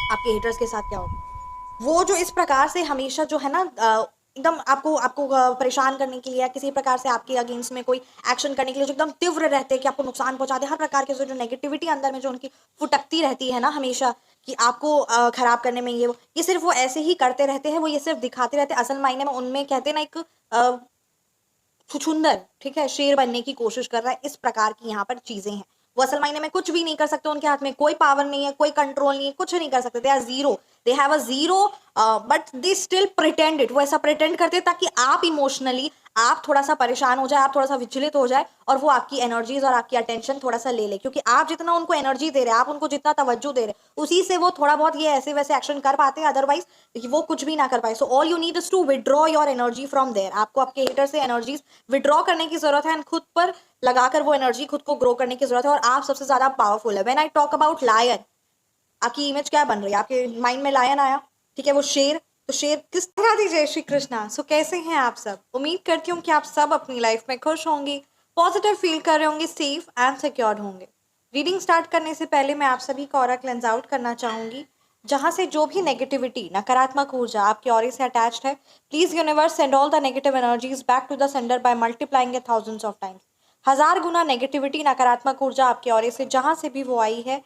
आपके हेटर्स के साथ क्या होगा। वो जो इस प्रकार से हमेशा जो है ना एकदम आपको आपको परेशान करने के लिए या किसी प्रकार से आपके अगेंस्ट में कोई एक्शन करने के लिए जो एकदम तीव्र रहते हैं कि आपको नुकसान पहुंचा दे, हर प्रकार के जो नेगेटिविटी अंदर में जो उनकी फुटकती रहती है ना हमेशा कि आपको खराब करने में, ये सिर्फ वो ऐसे ही करते रहते हैं, वो ये सिर्फ दिखाते रहते हैं। असल मायने में उनमें कहते हैं ना एक छुछुंदर, ठीक है, शेर बनने की कोशिश कर रहा है, इस प्रकार की यहाँ पर चीजें हैं। वो असल मायने में कुछ भी नहीं कर सकते, उनके हाथ में कोई पावर नहीं है, कोई कंट्रोल नहीं है, कुछ नहीं कर सकते। They are zero, they have a zero, but they still pretend it. वो ऐसा प्रिटेंड करते हैं ताकि आप इमोशनली आप थोड़ा सा परेशान हो जाए, आप थोड़ा सा विचलित हो जाए और वो आपकी एनर्जीज और आपकी अटेंशन थोड़ा सा ले ले, क्योंकि आप जितना उनको एनर्जी दे रहे हैं, आप उनको जितना तवज्जो दे रहे हैं, उसी से वो थोड़ा बहुत ये ऐसे वैसे एक्शन कर पाते हैं, अदरवाइज वो कुछ भी ना कर पाए। So all you need is to withdraw your energy from there. आपको आपके हेटर से एनर्जीज विड्रॉ करने की जरूरत है एंड खुद पर लगाकर वो एनर्जी खुद को ग्रो करने की जरूरत है, और आप सबसे ज्यादा पावरफुल है। When I talk about lion, आपकी इमेज क्या बन रही है, आपके माइंड में लायन आया, ठीक है, वो शेर, तो शेर किस तरह दी जय श्री कृष्णा। सो कैसे हैं आप सब? उम्मीद करती हूँ कि आप सब अपनी लाइफ में खुश होंगे, पॉजिटिव फील कर रहे होंगे, सेफ एंड सिक्योर्ड होंगे। रीडिंग स्टार्ट करने से पहले मैं आप सभी का ऑरा क्लेंस आउट करना चाहूंगी, जहां से जो भी नेगेटिविटी, नकारात्मक ऊर्जा आपके ऑरे से अटैच्ड है, please universe send all the negative energies back to the sender by multiplying it thousands of times. 1000 गुना नेगेटिविटी, नकारात्मक ऊर्जा आपके ऑरे से जहां से भी वो आई है,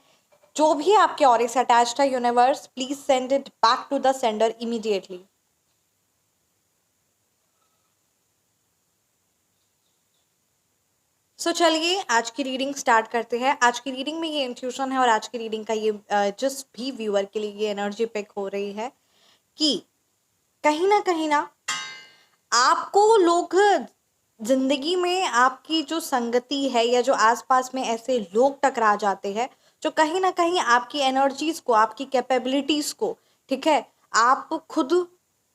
जो भी आपके ऑरे से अटैच्ड है, universe please send it back to the sender immediately. So चलिए आज की रीडिंग स्टार्ट करते हैं। आज की रीडिंग में ये इंट्यूशन है और आज की रीडिंग का ये जिस भी व्यूअर के लिए ये एनर्जी पिक हो रही है कि कहीं ना आपको लोग जिंदगी में, आपकी जो संगति है या जो आसपास में ऐसे लोग टकरा जाते हैं जो कहीं ना कहीं आपकी एनर्जीज को, आपकी कैपेबिलिटीज को, ठीक है, आप खुद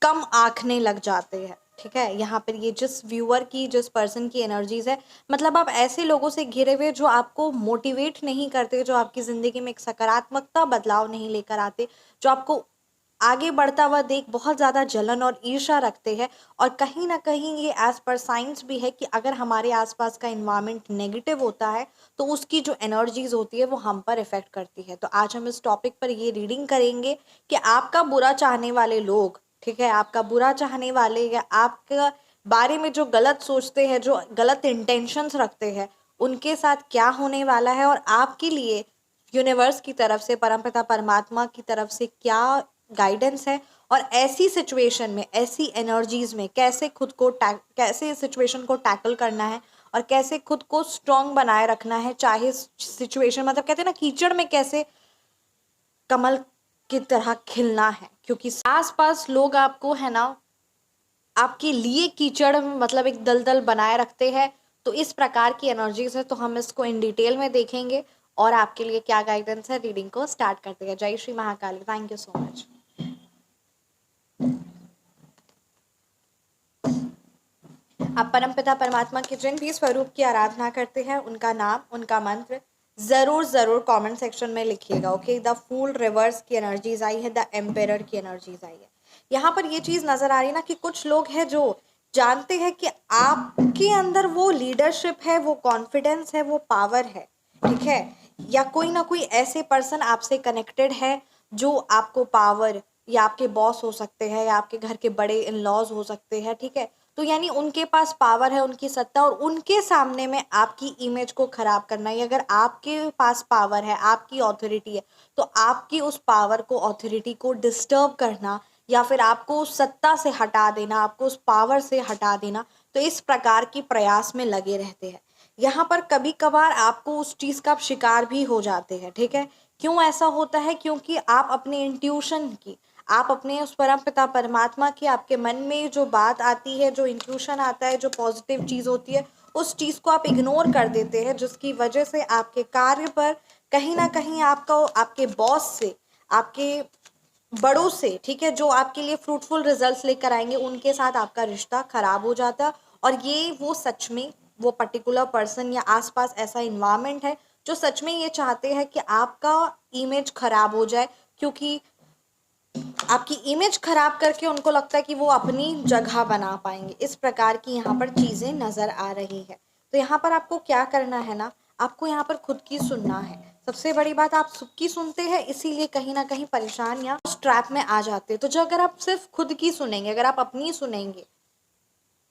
कम आंकने लग जाते हैं। ठीक है, यहाँ पर ये जिस व्यूअर की, जिस पर्सन की एनर्जीज है, मतलब आप ऐसे लोगों से घिरे हुए जो आपको मोटिवेट नहीं करते, जो आपकी जिंदगी में एक सकारात्मकता बदलाव नहीं लेकर आते, जो आपको आगे बढ़ता हुआ देख बहुत ज़्यादा जलन और ईर्ष्या रखते हैं। और कहीं ना कहीं ये एज पर साइंस भी है कि अगर हमारे आसपास का इन्वायरमेंट नेगेटिव होता है तो उसकी जो एनर्जीज होती है वो हम पर इफेक्ट करती है। तो आज हम इस टॉपिक पर ये रीडिंग करेंगे कि आपका बुरा चाहने वाले लोग, ठीक है, आपका बुरा चाहने वाले या आपके बारे में जो गलत सोचते हैं, जो गलत इंटेंशंस रखते हैं, उनके साथ क्या होने वाला है और आपके लिए यूनिवर्स की तरफ से, परमपिता परमात्मा की तरफ से क्या गाइडेंस है, और ऐसी सिचुएशन में, ऐसी एनर्जीज में कैसे खुद को कैसे सिचुएशन को टैकल करना है और कैसे खुद को स्ट्रांग बनाए रखना है, चाहे सिचुएशन, मतलब कहते हैं ना कीचड़ में कैसे कमल की तरह खिलना है। क्योंकि आसपास लोग आपको है ना आपके लिए कीचड़ में, मतलब एक दलदल बनाए रखते हैं। तो इस प्रकार की एनर्जीज है, तो हम इसको इन डिटेल में देखेंगे और आपके लिए क्या गाइडेंस है। रीडिंग को स्टार्ट करते हैं। जय Shri Mahakali. Thank you so much. आप परमपिता परमात्मा के जिन भी स्वरूप की आराधना करते हैं, उनका नाम, उनका मंत्र जरूर जरूर कमेंट सेक्शन में लिखिएगा। ओके, द फूल रिवर्स की एनर्जीज आई है, द एम्पेरर की एनर्जीज आई है। यहाँ पर ये चीज नजर आ रही है ना कि कुछ लोग हैं जो जानते हैं कि आपके अंदर वो लीडरशिप है, वो कॉन्फिडेंस है, वो पावर है, ठीक है, या कोई ना कोई ऐसे पर्सन आपसे कनेक्टेड है जो आपको पावर, या आपके बॉस हो सकते हैं, या आपके घर के बड़े इन लॉज हो सकते हैं, ठीक है। तो यानी उनके पास पावर है, उनकी सत्ता, और उनके सामने में आपकी इमेज को खराब करना है। अगर आपके पास पावर है, आपकी ऑथोरिटी है, तो आपकी उस पावर को, ऑथोरिटी को डिस्टर्ब करना या फिर आपको उस सत्ता से हटा देना, आपको उस पावर से हटा देना, तो इस प्रकार की प्रयास में लगे रहते हैं। यहाँ पर कभी कभार आपको उस चीज़ का आप शिकार भी हो जाते हैं, ठीक है। क्यों ऐसा होता है? क्योंकि आप अपने इंट्यूशन की, आप अपने उस परम पिता परमात्मा की, आपके मन में जो बात आती है, जो इंट्यूशन आता है, जो पॉजिटिव चीज़ होती है, उस चीज़ को आप इग्नोर कर देते हैं, जिसकी वजह से आपके कार्य पर कहीं ना कहीं आपको, आपके बॉस से, आपके बड़ों से, ठीक है, जो आपके लिए फ्रूटफुल रिजल्ट्स लेकर आएंगे, उनके साथ आपका रिश्ता खराब हो जाता। और ये वो सच में वो पर्टिकुलर पर्सन या आसपास ऐसा इन्वायरमेंट है जो सच में ये चाहते हैं कि आपका इमेज खराब हो जाए, क्योंकि आपकी इमेज खराब करके उनको लगता है कि वो अपनी जगह बना पाएंगे। इस प्रकार की यहाँ पर चीजें नजर आ रही है। तो यहाँ पर आपको क्या करना है ना, आपको यहाँ पर खुद की सुनना है। सबसे बड़ी बात, आप सबकी सुनते हैं, इसीलिए कहीं ना कहीं परेशान या उस ट्रैप में आ जाते हैं। तो जो अगर आप सिर्फ खुद की सुनेंगे, अगर आप अपनी सुनेंगे,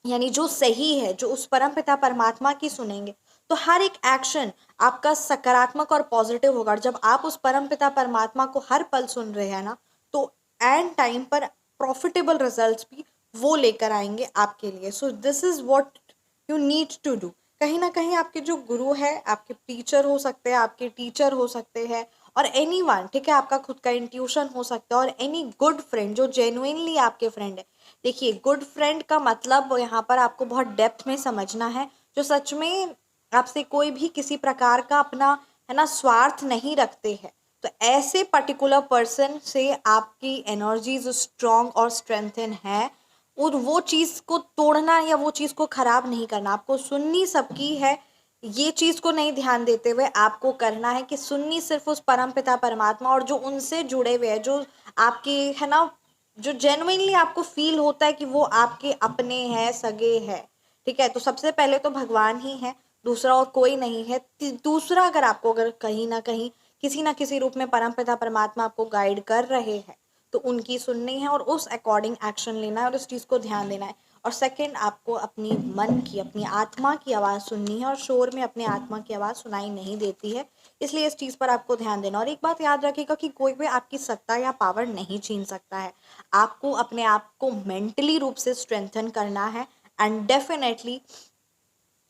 यानी जो सही है, जो उस परम पिता परमात्मा की सुनेंगे, तो हर एक एक्शन आपका सकारात्मक और पॉजिटिव होगा। और जब आप उस परम पिता परमात्मा को हर पल सुन रहे हैं ना, तो एंड टाइम पर प्रॉफिटेबल रिजल्ट्स भी वो लेकर आएंगे आपके लिए। So this is what you need to do. कहीं ना कहीं आपके जो गुरु है, आपके टीचर हो सकते हैं, आपके टीचर हो सकते हैं, और एनीवन, ठीक है, आपका खुद का इंट्यूशन हो सकता है, और एनी गुड फ्रेंड जो जेन्युइनली आपके फ्रेंड है। देखिए, गुड फ्रेंड का मतलब यहाँ पर आपको बहुत डेप्थ में समझना है, जो सच में आपसे कोई भी किसी प्रकार का अपना, है ना, स्वार्थ नहीं रखते हैं। तो ऐसे पर्टिकुलर पर्सन से आपकी एनर्जीज स्ट्रॉन्ग और स्ट्रेंथन है, और वो चीज़ को तोड़ना या वो चीज़ को खराब नहीं करना। आपको सुननी सबकी है, ये चीज़ को नहीं ध्यान देते हुए आपको करना है कि सुननी सिर्फ उस परम पिता परमात्मा और जो उनसे जुड़े हुए हैं, जो आपके, है ना, जो जेन्युइनली आपको फील होता है कि वो आपके अपने हैं, सगे हैं। ठीक है, तो सबसे पहले तो भगवान ही है, दूसरा और कोई नहीं है। दूसरा, अगर आपको, अगर कहीं ना कहीं किसी ना किसी रूप में परम पिता परमात्मा आपको गाइड कर रहे हैं, तो उनकी सुननी है और उस अकॉर्डिंग एक्शन लेना है और उस चीज़ को ध्यान देना है। और सेकंड, आपको अपनी मन की, अपनी आत्मा की आवाज़ सुननी है, और शोर में अपनी आत्मा की आवाज़ सुनाई नहीं देती है, इसलिए इस चीज़ पर आपको ध्यान देना। और एक बात याद रखिएगा कि कोई भी आपकी सत्ता या पावर नहीं छीन सकता है। आपको अपने आप को मेंटली रूप से स्ट्रेंथन करना है, एंड डेफिनेटली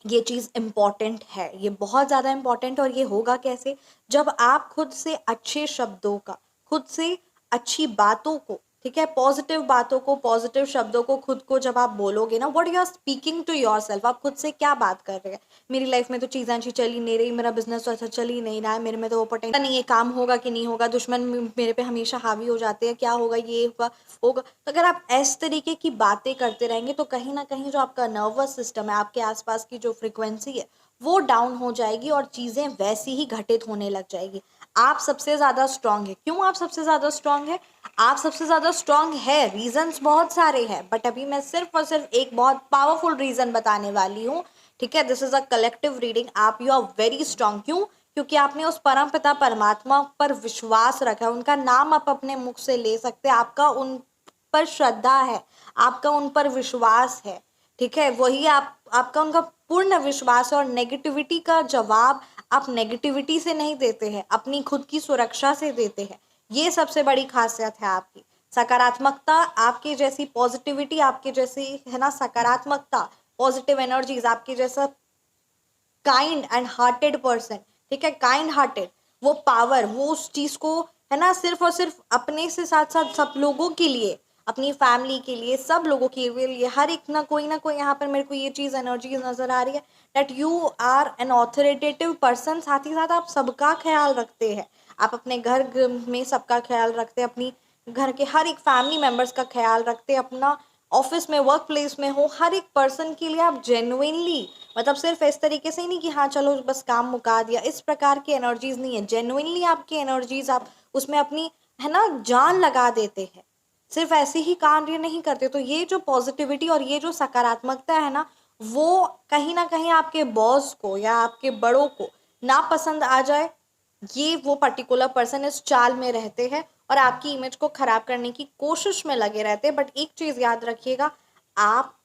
ये चीज़ इम्पॉर्टेंट है, ये बहुत ज़्यादा इम्पॉर्टेंट। और ये होगा कैसे? जब आप खुद से अच्छे शब्दों का, खुद से अच्छी बातों को, ठीक है, पॉजिटिव बातों को, पॉजिटिव शब्दों को खुद को जब आप बोलोगे ना, what you are speaking to yourself, आप खुद से क्या बात कर रहे हैं। मेरी लाइफ में तो चीज़ें अच्छी चली नहीं रही, मेरा बिजनेस तो अच्छा चल ही नहीं रहा है, मेरे में तो वो पोटेंशियल नहीं है, काम होगा कि नहीं होगा, दुश्मन मेरे पे हमेशा हावी हो जाते हैं, क्या होगा, ये होगा होगा। तो अगर आप इस तरीके की बातें करते रहेंगे, तो कहीं ना कहीं जो आपका नर्वस सिस्टम है, आपके आसपास की जो फ्रिक्वेंसी है, वो डाउन हो जाएगी और चीज़ें वैसी ही घटित होने लग जाएगी। आप सबसे ज़्यादा स्ट्रांग है। क्यों आप सबसे ज़्यादा स्ट्रांग है? आप सबसे ज़्यादा स्ट्रांग है, रीजंस बहुत सारे हैं, बट अभी मैं सिर्फ और सिर्फ एक बहुत पावरफुल रीजन बताने वाली हूँ। ठीक है, this is a collective reading. आप, यू आर वेरी स्ट्रांग। क्यों? क्योंकि आपने उस परम पिता परमात्मा पर विश्वास रखा है, उनका नाम आप अपने मुख से ले सकते हैं, आपका उन पर श्रद्धा है, आपका उन पर विश्वास है। ठीक है, वही आपका उनका पूर्ण विश्वास है। और नेगेटिविटी का जवाब आप नेगेटिविटी से नहीं देते हैं, अपनी खुद की सुरक्षा से देते हैं। ये सबसे बड़ी खासियत है आपकी। सकारात्मकता, आपके जैसी पॉजिटिविटी, आपके जैसी, है ना, सकारात्मकता, पॉजिटिव एनर्जीज, आपके जैसा काइंड एंड हार्टेड पर्सन, ठीक है, काइंड हार्टेड, वो पावर, वो उस चीज को, है ना, सिर्फ और सिर्फ अपने से साथ साथ सब लोगों के लिए, अपनी फैमिली के लिए, सब लोगों के लिए, हर एक ना कोई यहाँ पर मेरे को ये चीज एनर्जी नजर आ रही है, that you are an authoritative person. साथ ही साथ आप सबका ख्याल रखते हैं, आप अपने घर में सबका ख्याल रखते हैं, अपनी घर के हर एक फैमिली मेंबर्स का ख्याल रखते हैं, अपना ऑफिस में, वर्क प्लेस में हो, हर एक पर्सन के लिए आप जेन्युइनली, मतलब सिर्फ इस तरीके से नहीं कि हाँ चलो बस काम मुका दिया, इस प्रकार की एनर्जीज नहीं है। जेन्युइनली आपकी एनर्जीज, आप उसमें अपनी, है ना, जान लगा देते हैं, सिर्फ ऐसे ही कार्य नहीं करते। तो ये जो पॉजिटिविटी और ये जो सकारात्मकता है ना, वो कहीं ना कहीं आपके बॉस को या आपके बड़ों को ना पसंद आ जाए, ये वो पर्टिकुलर पर्सन इस चाल में रहते हैं और आपकी इमेज को खराब करने की कोशिश में लगे रहते हैं। बट एक चीज याद रखिएगा, आप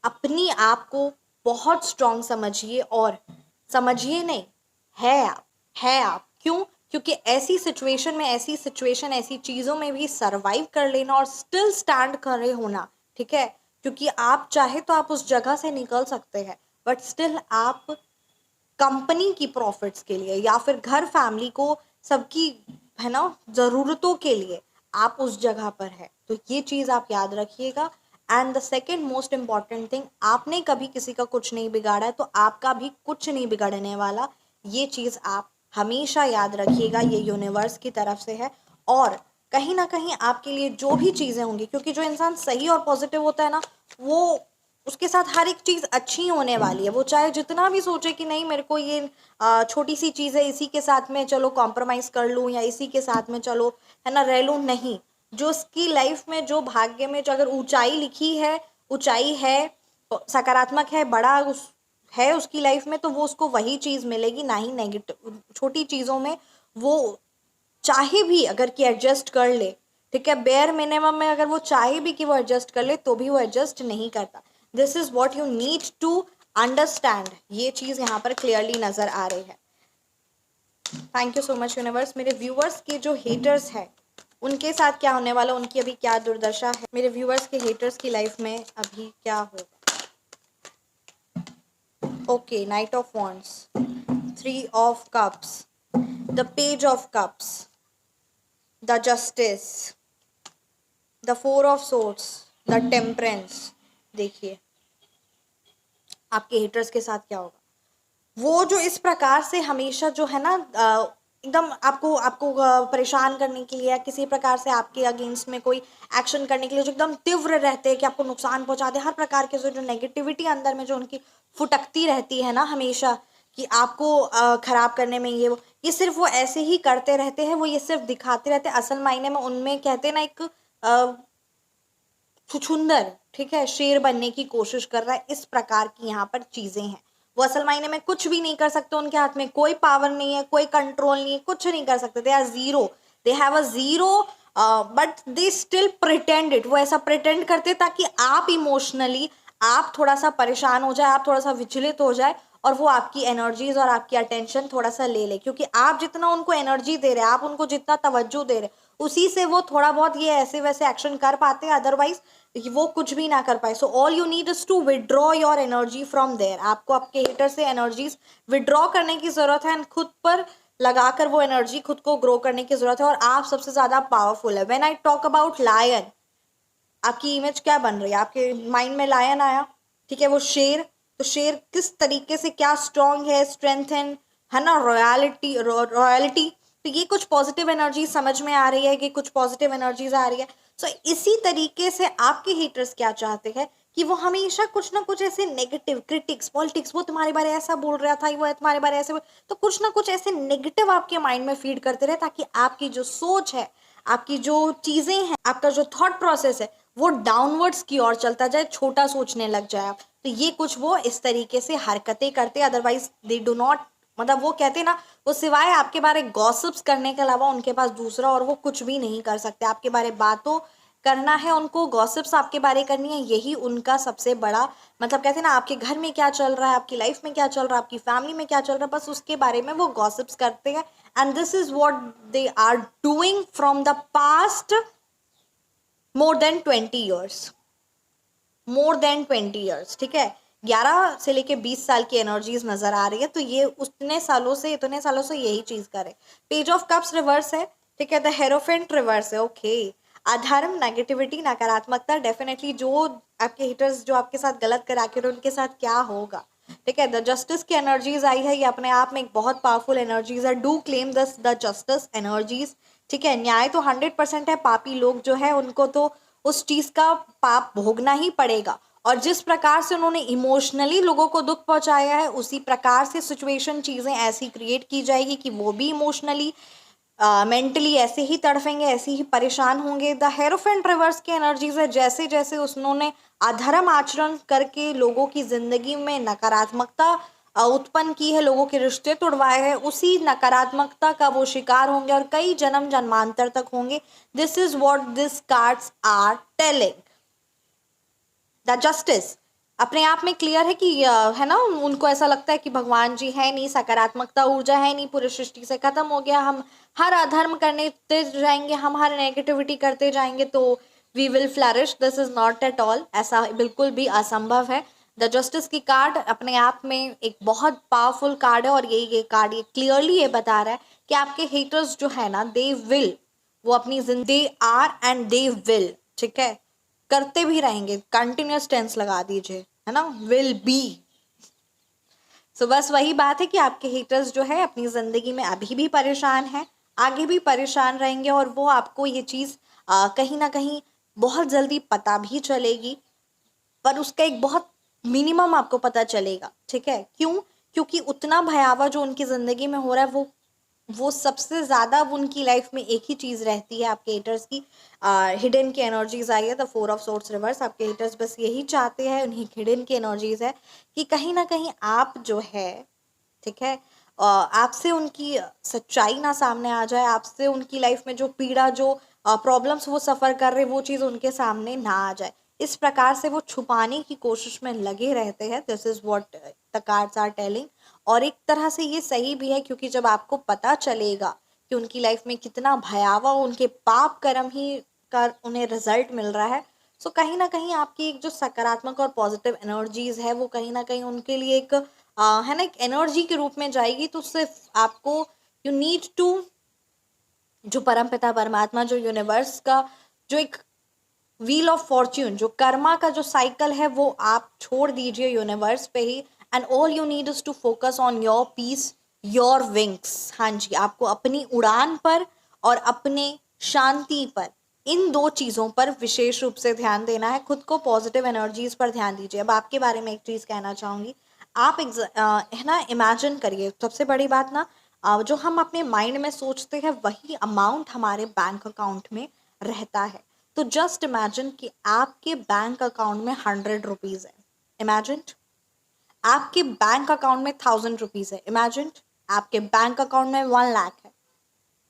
अपनी आप को बहुत स्ट्रांग समझिए, और समझिए नहीं, है आप क्यों? क्योंकि ऐसी सिचुएशन में, ऐसी चीजों में भी सरवाइव कर लेना और स्टिल स्टैंड खड़े होना, ठीक है, क्योंकि आप चाहे तो आप उस जगह से निकल सकते हैं, बट स्टिल आप कंपनी की प्रॉफिट्स के लिए या फिर घर फैमिली को, सबकी, है ना, ज़रूरतों के लिए आप उस जगह पर है। तो ये चीज़ आप याद रखिएगा। And the second most important thing, आपने कभी किसी का कुछ नहीं बिगाड़ा है, तो आपका भी कुछ नहीं बिगड़ने वाला। ये चीज़ आप हमेशा याद रखिएगा, ये यूनिवर्स की तरफ से है। और कहीं ना कहीं आपके लिए जो भी चीज़ें होंगी, क्योंकि जो इंसान सही और पॉजिटिव होता है ना, वो, उसके साथ हर एक चीज़ अच्छी होने वाली है। वो चाहे जितना भी सोचे कि नहीं मेरे को ये छोटी सी चीज़ है, इसी के साथ में चलो कॉम्प्रोमाइज़ कर लूँ, या इसी के साथ में चलो, है ना, रह लूँ, नहीं। जो उसकी लाइफ में, जो भाग्य में, जो अगर ऊंचाई लिखी है, ऊंचाई है, सकारात्मक है, बड़ा उस, है उसकी लाइफ में तो वो उसको वही चीज़ मिलेगी, ना ही नेगेटिव। छोटी चीज़ों में वो चाहे भी अगर कि एडजस्ट कर ले, ठीक है, बेयर मिनिमम में अगर वो चाहे भी कि वो एडजस्ट कर ले तो भी वो एडजस्ट नहीं करता। This is what you need to understand. ये चीज़ यहाँ पर क्लियरली नज़र आ रही है। Thank you so much universe. मेरे व्यूअर्स के जो हेटर्स हैं उनके साथ क्या होने वाला, उनकी अभी क्या दुर्दशा है, मेरे व्यूअर्स के हेटर्स की लाइफ में अभी क्या होगा। Okay, night of wands, 3 of cups, the page of cups, the justice, the 4 of swords, the temperance. देखिए आपके हेटर्स के साथ क्या होगा। वो जो इस प्रकार से हमेशा जो है ना एकदम आपको आपको परेशान करने के लिए या किसी प्रकार से आपके अगेंस्ट में कोई एक्शन करने के लिए जो एकदम तीव्र रहते हैं कि आपको नुकसान पहुंचा दे, हर प्रकार के जो नेगेटिविटी अंदर में जो उनकी फुटकती रहती है ना हमेशा कि आपको खराब करने में, ये सिर्फ वो ऐसे ही करते रहते हैं, वो ये सिर्फ दिखाते रहते हैं। असल मायने में उनमें कहते हैं ना एक छुछुंदर, ठीक है, शेर बनने की कोशिश कर रहा है। इस प्रकार की यहाँ पर चीजें हैं। वो असल मायने में कुछ भी नहीं कर सकते, उनके हाथ में कोई पावर नहीं है, कोई कंट्रोल नहीं है, कुछ नहीं कर सकते। They are zero, they have a zero, but they still pretend it. वो ऐसा प्रिटेंड करते ताकि आप इमोशनली आप थोड़ा सा परेशान हो जाए, आप थोड़ा सा विचलित हो जाए और वो आपकी एनर्जीज और आपकी अटेंशन थोड़ा सा ले ले। क्योंकि आप जितना उनको एनर्जी दे रहे हैं, आप उनको जितना तवज्जो दे रहे हैं, उसी से वो थोड़ा बहुत ये ऐसे वैसे एक्शन कर पाते हैं, अदरवाइज वो कुछ भी ना कर पाए। So all you need is to withdraw your energy from there. आपको आपके हेटर से एनर्जीज विड्रॉ करने की जरूरत है एंड खुद पर लगाकर वो एनर्जी खुद को ग्रो करने की जरूरत है। और आप सबसे ज्यादा पावरफुल है। When I talk about lion, आपकी इमेज क्या बन रही है, आपके माइंड में लायन आया, ठीक है, वो शेर। तो शेर किस तरीके से क्या स्ट्रॉन्ग है, स्ट्रेंथन है ना, रॉयलिटी, रॉयलिटी। तो ये कुछ पॉजिटिव एनर्जी समझ में आ रही है कि कुछ पॉजिटिव एनर्जीज आ रही है। सो इसी तरीके से आपके हेटर्स क्या चाहते हैं कि वो हमेशा कुछ ना कुछ ऐसे नेगेटिव क्रिटिक्स, पॉलिटिक्स, वो तुम्हारे बारे ऐसा बोल रहा था, वो तुम्हारे बारे ऐसे तो कुछ ना कुछ ऐसे नेगेटिव आपके माइंड में फीड करते रहे ताकि आपकी जो सोच है, आपकी जो चीजें हैं, आपका जो थॉट प्रोसेस है वो डाउनवर्ड्स की ओर चलता जाए, छोटा सोचने लग जाए आप। तो ये कुछ वो इस तरीके से हरकतें करते, अदरवाइज दे डू नॉट, मतलब वो कहते ना, वो सिवाय आपके बारे गॉसिप्स करने के अलावा उनके पास दूसरा और वो कुछ भी नहीं कर सकते। आपके बारे बातों करना है उनको, गॉसिप्स आपके बारे करनी है, यही उनका सबसे बड़ा मतलब कहते हैं ना, आपके घर में क्या चल रहा है, आपकी लाइफ में क्या चल रहा है, आपकी फैमिली में क्या चल रहा है, बस उसके बारे में वो गॉसिप्स करते हैं। And this is what they are doing from the past more than 20 years, more than 20 years, ठीक है। 11 से लेके 20 साल की एनर्जीज नजर आ रही है। तो ये उतने सालों से, इतने सालों से यही चीज करे। पेज ऑफ कप्स रिवर्स है, ठीक है, द हेरोफेंट रिवर्स है। ओके, अधर्म, नेगेटिविटी, नकारात्मकता, डेफिनेटली जो आपके हिटर्स जो आपके साथ गलत करा के उनके साथ क्या होगा, ठीक है। द जस्टिस की एनर्जीज आई है, ये अपने आप में एक बहुत पावरफुल एनर्जीज है। Do claim the justice energies, ठीक है। न्याय तो 100% है, पापी लोग जो है उनको तो उस चीज का पाप भोगना ही पड़ेगा। और जिस प्रकार से उन्होंने इमोशनली लोगों को दुख पहुंचाया है, उसी प्रकार से सिचुएशन, चीजें ऐसी क्रिएट की जाएगी कि वो भी इमोशनली मेंटली ऐसे ही तड़फेंगे, ऐसे ही परेशान होंगे। द हेरोफेंट रिवर्स की एनर्जीज है, जैसे जैसे उन्होंने अधर्म आचरण करके लोगों की जिंदगी में नकारात्मकता उत्पन्न की है, लोगों के रिश्ते तोड़वाए हैं, उसी नकारात्मकता का वो शिकार होंगे और कई जन्म जन्मांतर तक होंगे। This is what this cards are telling. The justice अपने आप में क्लियर है कि है ना, उनको ऐसा लगता है कि भगवान जी है नहीं, सकारात्मकता ऊर्जा है नहीं, पूरी सृष्टि से खत्म हो गया, हम हर अधर्म करने जाएंगे, हम हर नेगेटिविटी करते जाएंगे तो we will flourish. This is not at all, ऐसा बिल्कुल भी असंभव है। द जस्टिस की कार्ड अपने आप में एक बहुत पावरफुल कार्ड है और ये कार्ड ये क्लियरली ये बता रहा है कि आपके हेटर्स जो है ना, दे विल, वो अपनी जिंदगी आर एंड दे विल, ठीक है, करते भी रहेंगे। कंटिन्यूस टेंस लगा दीजिए, है ना, विल बी। सो बस वही बात है कि आपके हेटर्स जो है अपनी जिंदगी में अभी भी परेशान है, आगे भी परेशान रहेंगे और वो आपको ये चीज कहीं ना कहीं बहुत जल्दी पता भी चलेगी, पर उसका एक बहुत मिनिमम आपको पता चलेगा, ठीक है। क्यों? क्योंकि उतना भयावह जो उनकी जिंदगी में हो रहा है वो वो सबसे ज़्यादा उनकी लाइफ में एक ही चीज़ रहती है आपके हेटर्स की। हिडन की एनर्जीज आई है, द 4 ऑफ सोर्ड्स रिवर्स। आपके हेटर्स बस यही चाहते हैं, उन्हीं हिडन की एनर्जीज है कि कहीं ना कहीं आप जो है, ठीक है, आपसे उनकी सच्चाई ना सामने आ जाए, आपसे उनकी लाइफ में जो पीड़ा, जो प्रॉब्लम्स वो सफ़र कर रहे, वो चीज़ उनके सामने ना आ जाए। इस प्रकार से वो छुपाने की कोशिश में लगे रहते हैं। This is what the cards are telling. और एक तरह से ये सही भी है, क्योंकि जब आपको पता चलेगा कि उनकी लाइफ में कितना भयावह उनके पाप कर्म ही का उन्हें रिजल्ट मिल रहा है, सो कहीं ना कहीं आपकी एक जो सकारात्मक और पॉजिटिव एनर्जीज है वो कहीं ना कहीं उनके लिए एक है ना, एक एनर्जी के रूप में जाएगी। तो सिर्फ आपको, यू नीड टू, जो परमपिता परमात्मा, जो यूनिवर्स का जो एक व्हील ऑफ फॉर्च्यून, जो कर्मा का जो साइकिल है, वो आप छोड़ दीजिए यूनिवर्स पे ही। And all you need is to focus on your peace, your wings. हाँ जी, आपको अपनी उड़ान पर और अपने शांति पर, इन दो चीज़ों पर विशेष रूप से ध्यान देना है। खुद को पॉजिटिव एनर्जीज पर ध्यान दीजिए। अब आपके बारे में एक चीज़ कहना चाहूँगी। आप है ना, इमेजिन करिए, सबसे बड़ी बात ना, जो हम अपने माइंड में सोचते हैं वही अमाउंट हमारे बैंक अकाउंट में रहता है। तो जस्ट इमेजिन कि आपके बैंक अकाउंट में 100 रुपीज़ है। इमेजिन आपके बैंक अकाउंट में 1000 रुपीज़ है। इमेजिन आपके बैंक अकाउंट में 1 लाख है।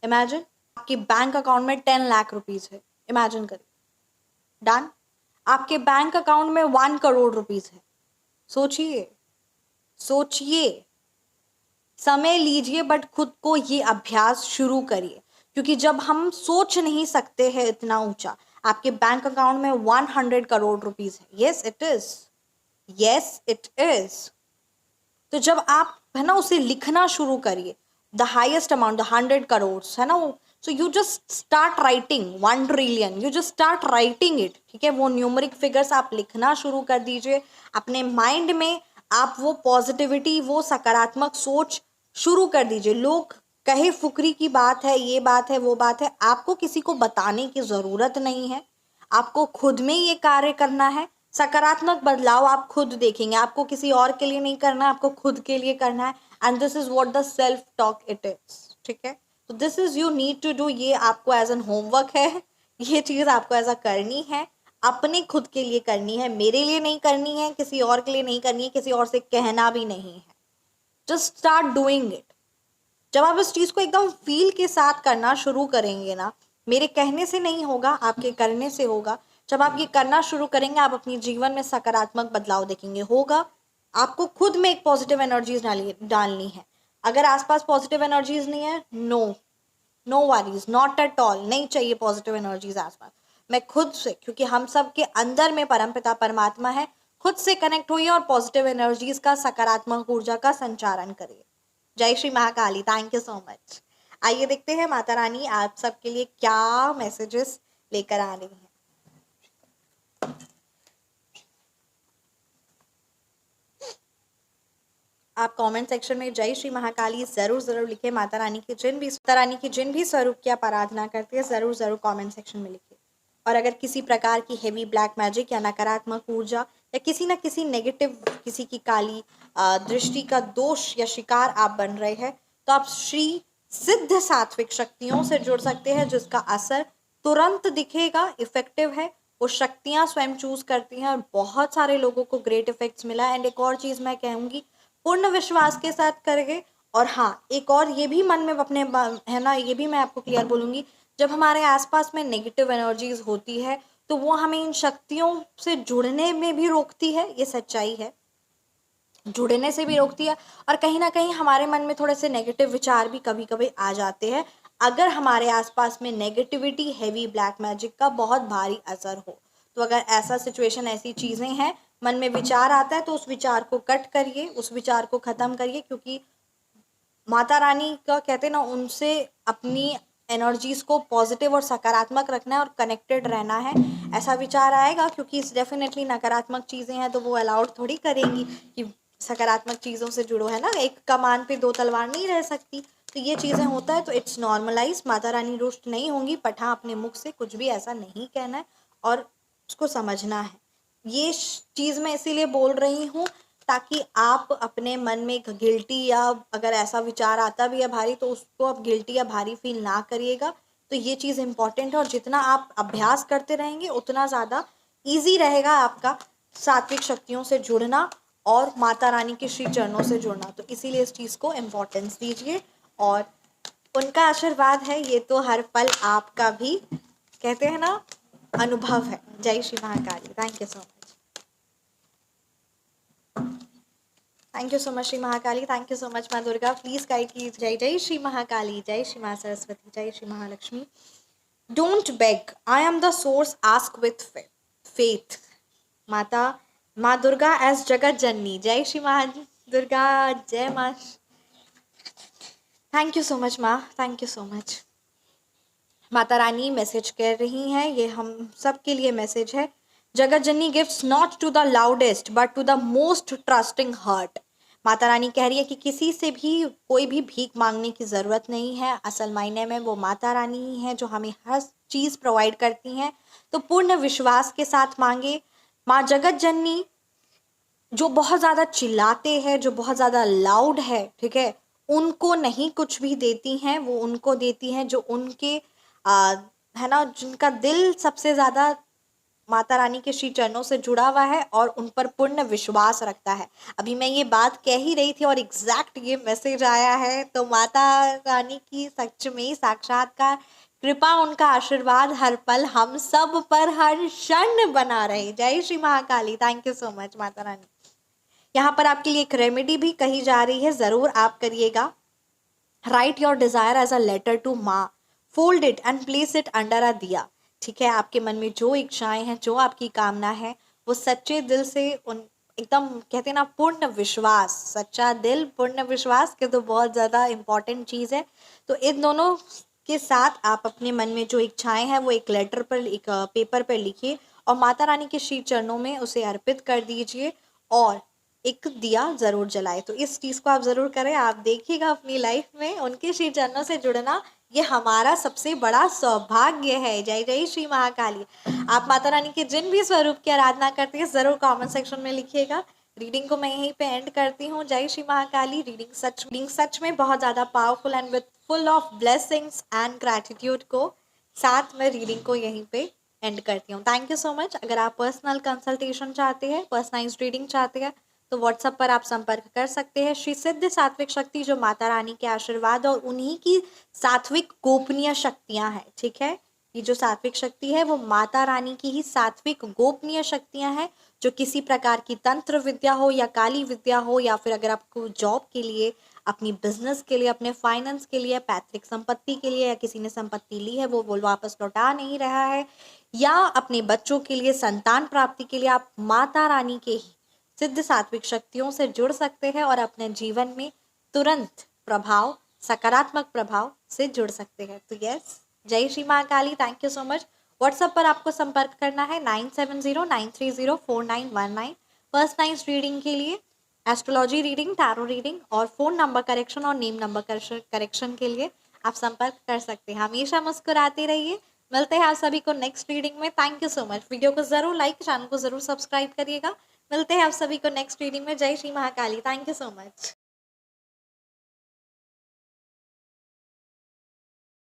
इमेजिन आपके बैंक अकाउंट में 10 लाख रुपीज़ है। इमेजिन करिए। डन। आपके बैंक अकाउंट में 1 करोड़ रुपीज़ है। सोचिए, सोचिए, समय लीजिए, बट खुद को ये अभ्यास शुरू करिए। क्योंकि जब हम सोच नहीं सकते हैं इतना ऊंचा, आपके बैंक अकाउंट में 100 करोड़ रुपीज़ है। Yes it is, yes it is. तो जब आप है ना उसे लिखना शुरू करिए, the highest amount, the 100 crore है ना, so you just start writing 1 trillion, you just start writing it. ठीक है, वो न्यूमरिक फिगर्स आप लिखना शुरू कर दीजिए अपने माइंड में। आप वो पॉजिटिविटी, वो सकारात्मक सोच शुरू कर दीजिए। लोग कहे फुकरी की बात है, ये बात है, वो बात है, आपको किसी को बताने की ज़रूरत नहीं है। आपको खुद में ये कार्य करना है। सकारात्मक बदलाव आप खुद देखेंगे। आपको किसी और के लिए नहीं करना है, आपको खुद के लिए करना है। And this is what the self talk it is. ठीक है, तो this is you need to do. ये आपको एज एन होमवर्क है, ये चीज़ आपको ऐसा करनी है, अपने खुद के लिए करनी है, मेरे लिए नहीं करनी है, किसी और के लिए नहीं करनी है, किसी और से कहना भी नहीं है। Just start doing it. जब आप इस चीज़ को एकदम फील के साथ करना शुरू करेंगे ना, मेरे कहने से नहीं होगा, आपके करने से होगा। जब आप ये करना शुरू करेंगे, आप अपने जीवन में सकारात्मक बदलाव देखेंगे। होगा, आपको खुद में एक पॉजिटिव एनर्जीज डालनी है। अगर आसपास पॉजिटिव एनर्जीज नहीं है, no, no worries, not at all, नहीं चाहिए पॉजिटिव एनर्जीज आसपास। मैं खुद से, क्योंकि हम सब के अंदर में परमपिता परमात्मा है, खुद से कनेक्ट होइए और पॉजिटिव एनर्जीज का, सकारात्मक ऊर्जा का संचारण करिए। जय Shri Mahakali. Thank you so much. आइए देखते हैं माता रानी आप सबके लिए क्या मैसेजेस लेकर आ रही हैं। आप कमेंट सेक्शन में जय श्री महाकाली जरूर जरूर लिखें। माता रानी की जिन भी स्वरूप की आप आराधना करते हैं, जरूर जरूर कमेंट सेक्शन में लिखिए। और अगर किसी प्रकार की हेवी ब्लैक मैजिक या नकारात्मक ऊर्जा या किसी न किसी नेगेटिव, किसी की काली दृष्टि का दोष या शिकार आप बन रहे हैं, तो आप श्री सिद्ध सात्विक शक्तियों से जुड़ सकते हैं, जिसका असर तुरंत दिखेगा, इफेक्टिव है। वो शक्तियाँ स्वयं चूज करती हैं और बहुत सारे लोगों को ग्रेट इफेक्ट्स मिला। एंड एक और चीज़ मैं कहूँगी, पूर्ण विश्वास के साथ करेंगे। और हाँ, एक और ये भी मन में अपने है ना, ये भी मैं आपको क्लियर बोलूँगी, जब हमारे आसपास में नेगेटिव एनर्जीज होती है तो वो हमें इन शक्तियों से जुड़ने में भी रोकती है। ये सच्चाई है, जुड़ने से भी रोकती है। और कहीं ना कहीं हमारे मन में थोड़े से नेगेटिव विचार भी कभी कभी आ जाते हैं, अगर हमारे आसपास में नेगेटिविटी, हैवी ब्लैक मैजिक का बहुत भारी असर हो। तो अगर ऐसा सिचुएशन, ऐसी चीज़ें हैं, मन में विचार आता है, तो उस विचार को कट करिए, उस विचार को ख़त्म करिए। क्योंकि माता रानी का कहते हैं ना, उनसे अपनी एनर्जीज को पॉजिटिव और सकारात्मक रखना है और कनेक्टेड रहना है। ऐसा विचार आएगा, क्योंकि डेफिनेटली नकारात्मक चीज़ें हैं तो वो अलाउड थोड़ी करेंगी कि सकारात्मक चीज़ों से जुड़ो, है ना। एक कमान पे 2 तलवार नहीं रह सकती। तो ये चीज़ें होता है, तो इट्स नॉर्मलाइज। माता रानी रुष्ट नहीं होंगी, बट हाँ, अपने मुख से कुछ भी ऐसा नहीं कहना है और उसको समझना है। ये चीज़ मैं इसीलिए बोल रही हूँ ताकि आप अपने मन में एक गिल्टी या अगर ऐसा विचार आता भी है भारी तो उसको आप गिल्टी या भारी फील ना करिएगा। तो ये चीज़ इम्पॉर्टेंट है और जितना आप अभ्यास करते रहेंगे उतना ज़्यादा ईजी रहेगा आपका सात्विक शक्तियों से जुड़ना और माता रानी के श्री चरणों से जुड़ना। तो इसीलिए इस चीज़ को इम्पोर्टेंस दीजिए और उनका आशीर्वाद है ये तो हर पल आपका भी कहते हैं ना अनुभव है। जय Shri Mahakali. Thank you so much. Thank you so much Shri Mahakali. Thank you so much माँ दुर्गा। प्लीज गाइड कीजिए। जय जय श्री महाकाली, जय श्री माँ सरस्वती, जय Shri Mahalakshmi. Don't beg, I am the source, ask with faith. माता माँ दुर्गा एज जगत जननी। जय श्री माँ दुर्गा, जय माँ। थैंक यू सो मच माँ, thank you so much. Mata Rani message कर रही हैं, ये हम सब के लिए मैसेज है। जगत जननी gifts not to the loudest but to the most trusting heart. माता रानी कह रही है कि किसी से भी कोई भी भीख मांगने की ज़रूरत नहीं है। असल मायने में वो माता रानी ही है जो हमें हर चीज़ प्रोवाइड करती हैं। तो पूर्ण विश्वास के साथ मांगे। माँ जगत जननी जो बहुत ज़्यादा चिल्लाते हैं, जो बहुत ज़्यादा लाउड है, ठीक है, उनको नहीं कुछ भी देती हैं। वो उनको देती हैं जो उनके है ना, जिनका दिल सबसे ज़्यादा माता रानी के श्री चरणों से जुड़ा हुआ है और उन पर पूर्ण विश्वास रखता है। अभी मैं ये बात कह ही रही थी और एग्जैक्ट ये मैसेज आया है। तो माता रानी की सच में साक्षात्कार कृपा, उनका आशीर्वाद हर पल हम सब पर हर क्षण बना रहे। जय Shri Mahakali. Thank you so much Mata Rani. यहाँ पर आपके लिए एक रेमेडी भी कही जा रही है, ज़रूर आप करिएगा। Write your desire as a letter to माँ, fold it and place it under a diya. ठीक है, आपके मन में जो इच्छाएं हैं, जो आपकी कामना है, वो सच्चे दिल से उन एकदम कहते हैं ना पूर्ण विश्वास, सच्चा दिल पूर्ण विश्वास के तो बहुत ज़्यादा इम्पॉर्टेंट चीज़ है। तो इन दोनों के साथ आप अपने मन में जो इच्छाएं हैं वो एक लेटर पर, एक पेपर पर लिखिए और माता रानी के श्री चरणों में उसे अर्पित कर दीजिए और एक दिया ज़रूर जलाए। तो इस चीज़ को आप ज़रूर करें। आप देखिएगा अपनी लाइफ में उनके श्री चरणों से जुड़ना ये हमारा सबसे बड़ा सौभाग्य है। जय जय श्री महाकाली। आप माता रानी के जिन भी स्वरूप की आराधना करते हैं ज़रूर कमेंट सेक्शन में लिखिएगा। रीडिंग को मैं यहीं पे एंड करती हूँ। जय श्री महाकाली। रीडिंग सच में बहुत ज़्यादा powerful and with full of blessings and gratitude को साथ में रीडिंग को यहीं पे एंड करती हूँ। Thank you so much. अगर आप पर्सनल कंसल्टेशन चाहते हैं, पर्सनलाइज्ड रीडिंग चाहते हैं तो व्हाट्सएप पर आप संपर्क कर सकते हैं। श्री सिद्ध सात्विक शक्ति जो माता रानी के आशीर्वाद और उन्हीं की सात्विक गोपनीय शक्तियां हैं। ठीक है, ये जो सात्विक शक्ति है वो माता रानी की ही सात्विक गोपनीय शक्तियां हैं जो किसी प्रकार की तंत्र विद्या हो या काली विद्या हो या फिर अगर आपको जॉब के लिए, अपनी बिजनेस के लिए, अपने फाइनेंस के लिए, पैतृक संपत्ति के लिए या किसी ने संपत्ति ली है वो वापस लौटा नहीं रहा है, या अपने बच्चों के लिए संतान प्राप्ति के लिए आप माता रानी के ही सिद्ध सात्विक शक्तियों से जुड़ सकते हैं और अपने जीवन में तुरंत प्रभाव, सकारात्मक प्रभाव से जुड़ सकते हैं। तो यस, जय Shri Mahakali. Thank you so much. WhatsApp पर आपको संपर्क करना है 9709304919। पर्सनलाइज्ड रीडिंग के लिए, एस्ट्रोलॉजी रीडिंग, टैरो रीडिंग और फ़ोन नंबर करेक्शन और नेम नंबर करेक्शन के लिए आप संपर्क कर सकते हैं। हमेशा मुस्कुराते रहिए। मिलते हैं आप सभी को नेक्स्ट रीडिंग में। Thank you so much. Video को ज़रूर लाइक, चैनल को ज़रूर सब्सक्राइब करिएगा। मिलते हैं आप सभी को नेक्स्ट रीडिंग में। जय Shri Mahakali. Thank you so much.